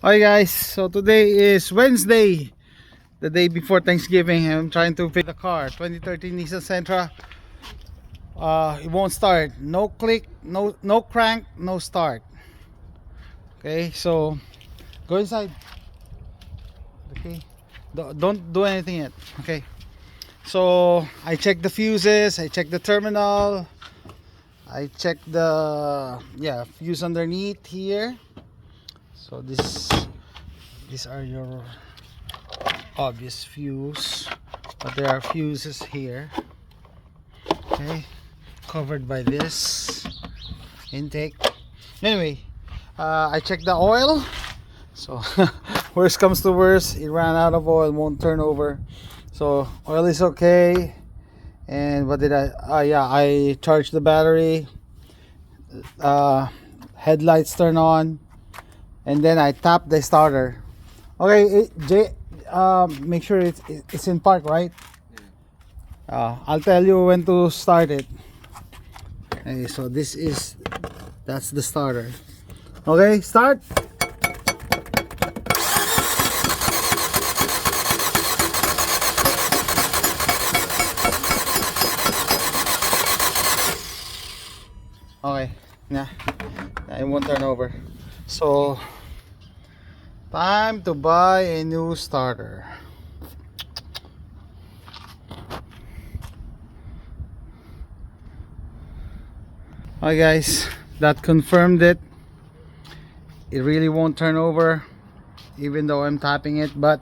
Hi guys, so today is Wednesday, the day before Thanksgiving. I'm trying to pick the car, 2013 Nissan Sentra. It won't start. No click, no crank, no start. Okay, so go inside. Okay, don't do anything yet. Okay, so I checked the fuses, I checked the terminal, I checked the fuse underneath here. So these are your obvious fuse, but there are fuses here. Okay, covered by this intake. Anyway, I checked the oil. So worst comes to worst, it ran out of oil, won't turn over. So oil is okay. And what did I charged the battery. Headlights turn on, and then I tap the starter. Okay, make sure it's in park, right? I'll tell you when to start it. Okay, so that's the starter. Okay, start. Okay, nah, it won't turn over. So time to buy a new starter. Alright guys, that confirmed it. It really won't turn over even though I'm tapping it, but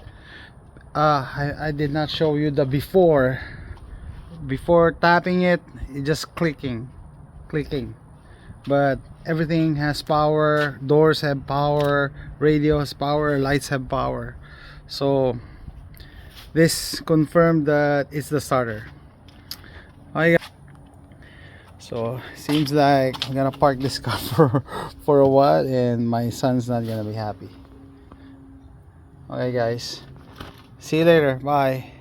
I did not show you the before tapping it. It's just clicking, but everything has power. Doors have power, radio has power, lights have power. So this confirmed that it's the starter. Alright, so seems like I'm gonna park this car for a while, and my son's not gonna be happy. Okay guys, see you later, bye.